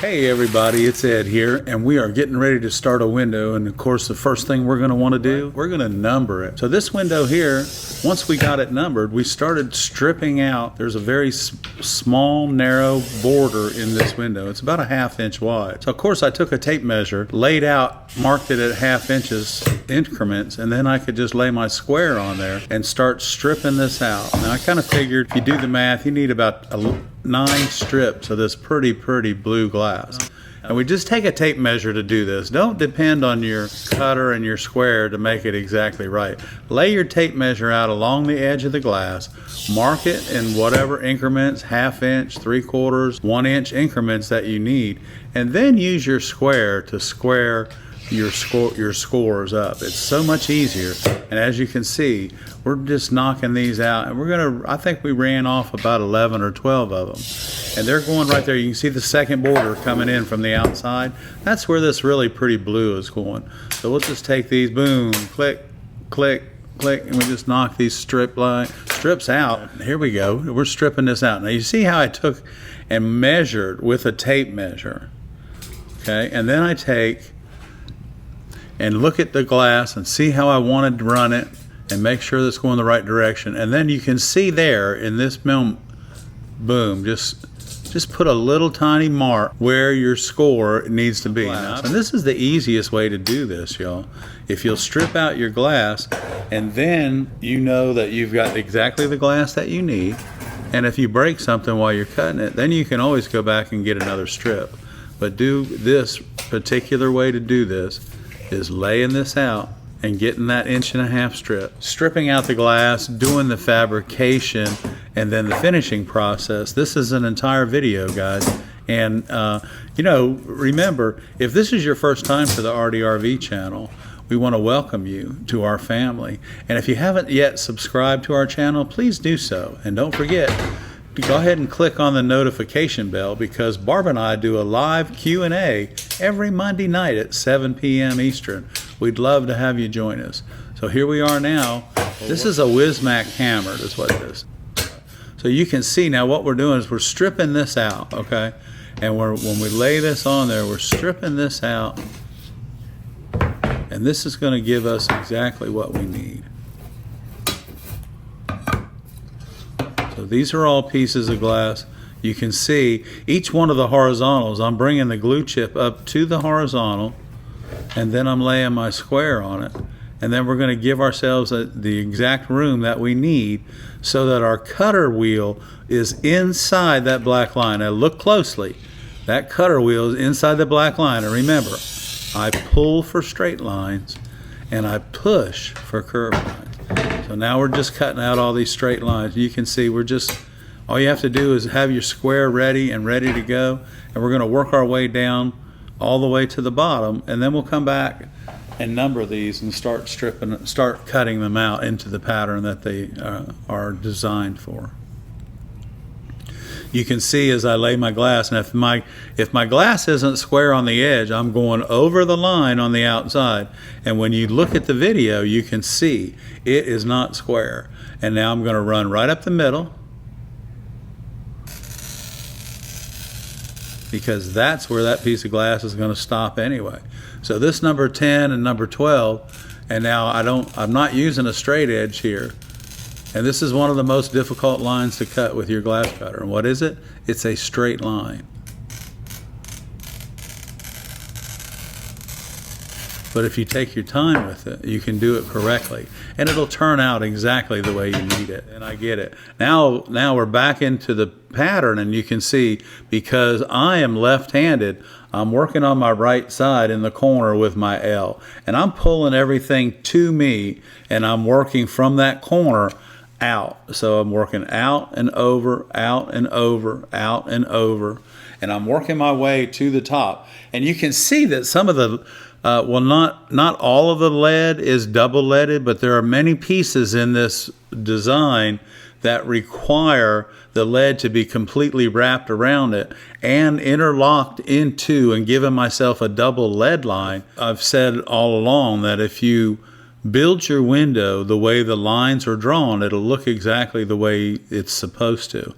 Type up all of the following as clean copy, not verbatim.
Hey everybody, it's Ed here, and we are getting ready to start a window. And of course, the first thing we're going to want to do, we're going to number it. So this window here, once we got it numbered, we started stripping out. There's a very small, narrow border in this window. It's about a 1/2 inch wide. So of course, I took a tape measure, laid out, marked it at 1/2 inches increments, and then I could just lay my square on there and start stripping this out. Now I kind of figured, if you do the math, you need about 9 strips of this pretty blue glass. And we just take a tape measure to do this. Don't depend on your cutter and your square to make it exactly right. Lay your tape measure out along the edge of the glass, mark it in whatever increments, 1/2 inch, 3/4, 1 inch increments that you need, and then use your square to square your scores up. It's so much easier. And as you can see, we're just knocking these out, and I think we ran off about 11 or 12 of them, and they're going right there. You can see the second border coming in from the outside. That's where this really pretty blue is going. So we'll just take these, boom, click, click, click, and we just knock these strips out. Here we go. We're stripping this out. Now you see how I took and measured with a tape measure, okay? And then I take and look at the glass and see how I wanted to run it and make sure that's going the right direction. And then you can see there in this boom, just put a little tiny mark where your score needs to be. And this is the easiest way to do this, y'all. If you'll strip out your glass, and then you know that you've got exactly the glass that you need, and if you break something while you're cutting it, then you can always go back and get another strip. But do this particular way to do this is laying this out and getting that 1.5 inch strip, stripping out the glass, doing the fabrication, and then the finishing process. This is an entire video, guys. And you know, remember, if this is your first time to the ARTyRV channel, we want to welcome you to our family. And if you haven't yet subscribed to our channel, please do so. And don't forget, go ahead and click on the notification bell, because Barb and I do a live Q&A every Monday night at 7 p.m. Eastern. We'd love to have you join us. So here we are now. This is a Wismac hammer, is what it is. So you can see now what we're doing is we're stripping this out, okay? And when we lay this on there, we're stripping this out. And this is going to give us exactly what we need. So these are all pieces of glass. You can see each one of the horizontals, I'm bringing the glue chip up to the horizontal, and then I'm laying my square on it. And then we're going to give ourselves the exact room that we need so that our cutter wheel is inside that black line. Now look closely. That cutter wheel is inside the black line. And remember, I pull for straight lines and I push for curved lines. So now we're just cutting out all these straight lines. You can see all you have to do is have your square ready to go, and we're going to work our way down all the way to the bottom, and then we'll come back and number these and start cutting them out into the pattern that they are designed for. You can see as I lay my glass, and if my glass isn't square on the edge, I'm going over the line on the outside. And when you look at the video, you can see it is not square. And now I'm going to run right up the middle, because that's where that piece of glass is going to stop anyway. So this number 10 and number 12, and now I'm not using a straight edge here. And this is one of the most difficult lines to cut with your glass cutter. And what is it? It's a straight line. But if you take your time with it, you can do it correctly, and it'll turn out exactly the way you need it. And I get it. Now we're back into the pattern, and you can see, because I am left-handed, I'm working on my right side in the corner with my L, and I'm pulling everything to me, and I'm working from that corner out. So I'm working out and over, out and over, out and over, and I'm working my way to the top. And you can see that some of the well, not all of the lead is double leaded, but there are many pieces in this design that require the lead to be completely wrapped around it and interlocked into and giving myself a double lead line. I've said all along that if you build your window the way the lines are drawn, it'll look exactly the way it's supposed to.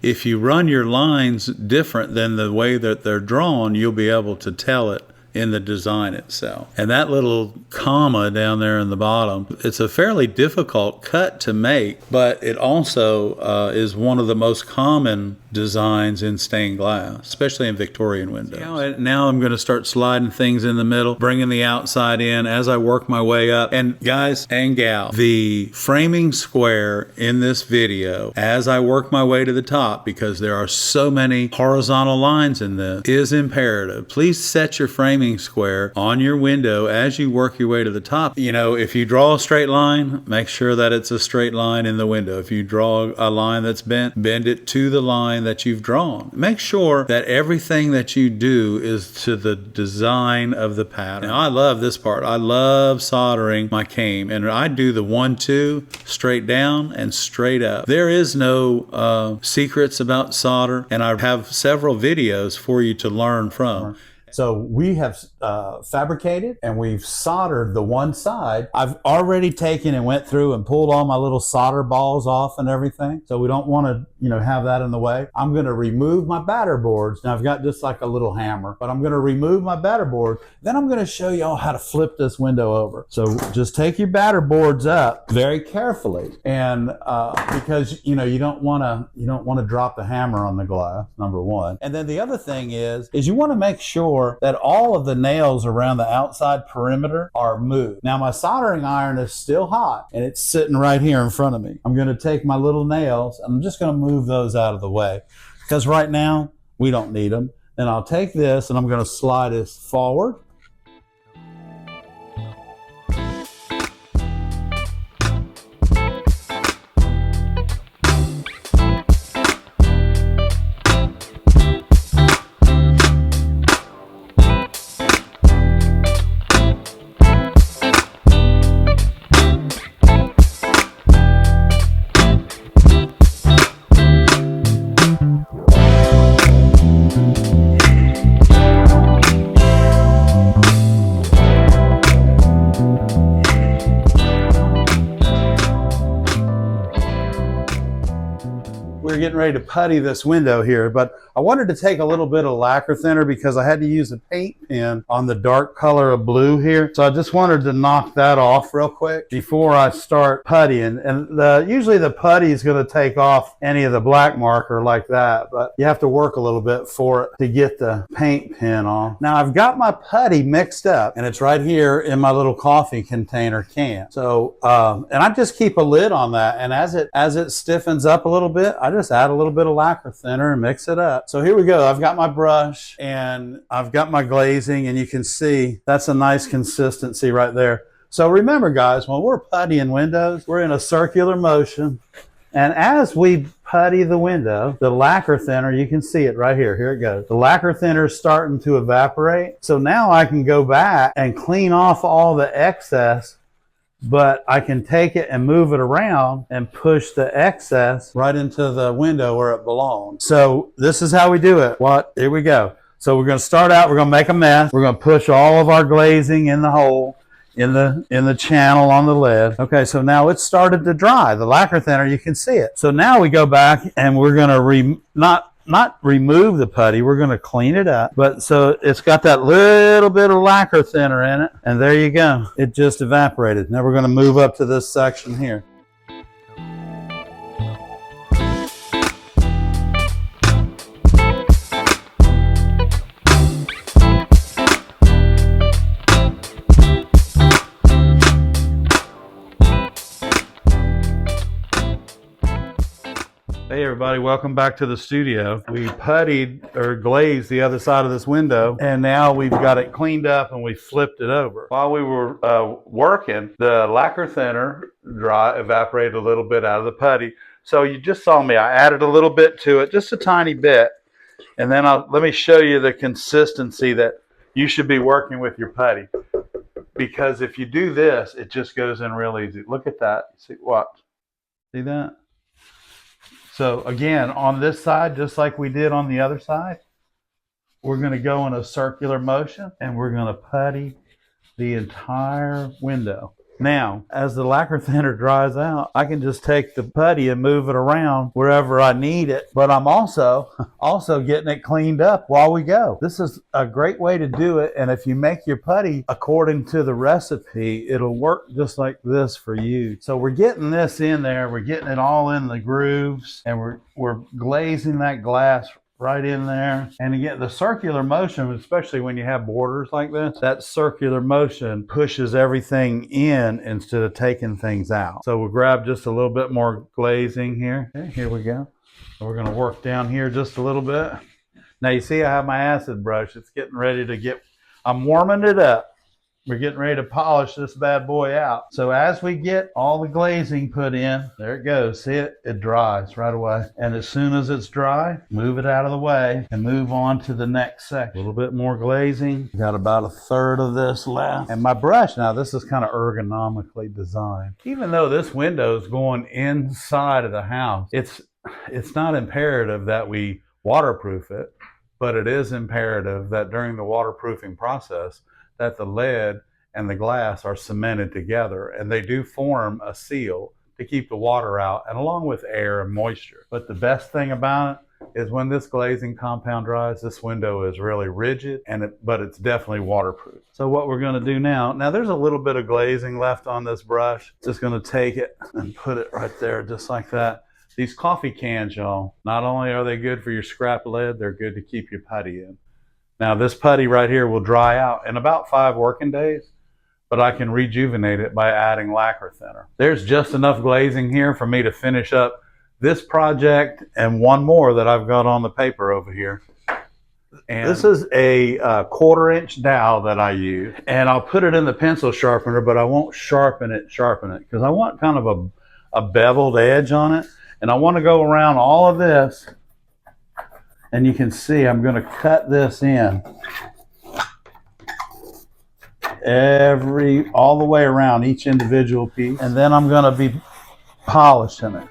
if you run your lines different than the way that they're drawn, you'll be able to tell it in the design itself. And that little comma down there in the bottom, it's a fairly difficult cut to make, but it also is one of the most common designs in stained glass, especially in Victorian windows. Now I'm going to start sliding things in the middle, bringing the outside in as I work my way up. And guys and gal, the framing square in this video, as I work my way to the top, because there are so many horizontal lines in this, is imperative. Please set your framing square on your window as you work your way to the top. You know, if you draw a straight line, make sure that it's a straight line in the window. If you draw a line that's bent, bend it to the line that you've drawn. Make sure that everything that you do is to the design of the pattern. Now, I love this part. I love soldering my cane, and I do the 1-2 straight down and straight up. There is no secrets about solder, and I have several videos for you to learn from. So we have fabricated and we've soldered the one side. I've already taken and went through and pulled all my little solder balls off and everything. So we don't want to, have that in the way. I'm going to remove my batter boards. Now I've got just like a little hammer, but I'm going to remove my batter board. Then I'm going to show you all how to flip this window over. So just take your batter boards up very carefully, and because you don't want to drop the hammer on the glass, number one. And then the other thing is you want to make sure that all of the nails around the outside perimeter are moved. Now my soldering iron is still hot and it's sitting right here in front of me. I'm going to take my little nails and I'm just going to move those out of the way because right now we don't need them. And I'll take this and I'm going to slide this forward. We're getting ready to putty this window here, but I wanted to take a little bit of lacquer thinner because I had to use a paint pen on the dark color of blue here. So I just wanted to knock that off real quick before I start puttying. And usually the putty is going to take off any of the black marker like that, but you have to work a little bit for it to get the paint pen off. Now I've got my putty mixed up and it's right here in my little coffee container can. So, and I just keep a lid on that. And as it stiffens up a little bit, I just add a little bit of lacquer thinner and mix it up. So here we go. I've got my brush and I've got my glazing, and you can see that's a nice consistency right there. So remember guys, when we're puttying windows, we're in a circular motion. And as we putty the window, the lacquer thinner, you can see it right here. Here it goes. The lacquer thinner is starting to evaporate. So now I can go back and clean off all the excess, but I can take it and move it around and push the excess right into the window where it belongs. So this is how we do it. Here we go. So we're going to start out, we're going to make a mess. We're going to push all of our glazing in the hole, in the channel on the lid. Okay, so now it's started to dry. The lacquer thinner, you can see it. So now we go back and we're going to not remove the putty, we're going to clean it up. But so it's got that little bit of lacquer thinner in it, and there you go. It just evaporated. Now we're going to move up to this section here. Hey everybody, welcome back to the studio. We puttied or glazed the other side of this window, and now we've got it cleaned up and we flipped it over. While we were working, the lacquer thinner evaporated a little bit out of the putty. So you just saw me, I added a little bit to it, just a tiny bit. And then let me show you the consistency that you should be working with your putty. Because if you do this, it just goes in real easy. Look at that. See what? See that? So again, on this side, just like we did on the other side, we're going to go in a circular motion and we're going to putty the entire window. Now, as the lacquer thinner dries out, I can just take the putty and move it around wherever I need it. But I'm also getting it cleaned up while we go. This is a great way to do it. And if you make your putty according to the recipe, it'll work just like this for you. So we're getting this in there. We're getting it all in the grooves, and we're glazing that glass right in there. And again, the circular motion, especially when you have borders like this, that circular motion pushes everything in instead of taking things out. So we'll grab just a little bit more glazing here. Okay, here we go. So we're going to work down here just a little bit. Now you see I have my acid brush. It's getting ready to get, I'm warming it up. We're getting ready to polish this bad boy out. So as we get all the glazing put in, there it goes. See it? It dries right away. And as soon as it's dry, move it out of the way and move on to the next section. A little bit more glazing. Got about a third of this left. And my brush, now this is kind of ergonomically designed. Even though this window is going inside of the house, it's not imperative that we waterproof it, but it is imperative that during the waterproofing process, that the lead and the glass are cemented together, and they do form a seal to keep the water out, and along with air and moisture. But the best thing about it is when this glazing compound dries, this window is really rigid, but it's definitely waterproof. So what we're going to do now there's a little bit of glazing left on this brush. Just going to take it and put it right there just like that. These coffee cans, y'all, not only are they good for your scrap lead, they're good to keep your putty in. Now this putty right here will dry out in about 5 working days, but I can rejuvenate it by adding lacquer thinner. There's just enough glazing here for me to finish up this project and one more that I've got on the paper over here. And this is a 1/4 inch dowel that I use, and I'll put it in the pencil sharpener, but I won't sharpen it because I want kind of a beveled edge on it, and I want to go around all of this. And you can see I'm going to cut this in all the way around each individual piece. And then I'm going to be polishing it.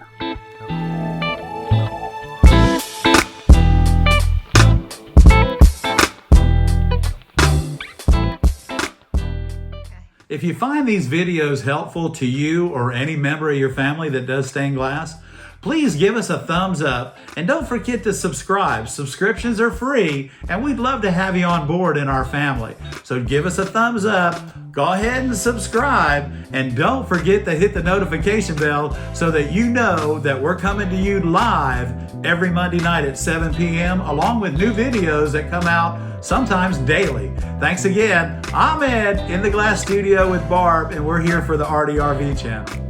If you find these videos helpful to you or any member of your family that does stained glass, please give us a thumbs up, and don't forget to subscribe. Subscriptions are free, and we'd love to have you on board in our family. So give us a thumbs up, go ahead and subscribe, and don't forget to hit the notification bell so that you know that we're coming to you live every Monday night at 7 p.m. along with new videos that come out sometimes daily. Thanks again. I'm Ed in the Glass Studio with Barb, and we're here for the ARTyRV channel.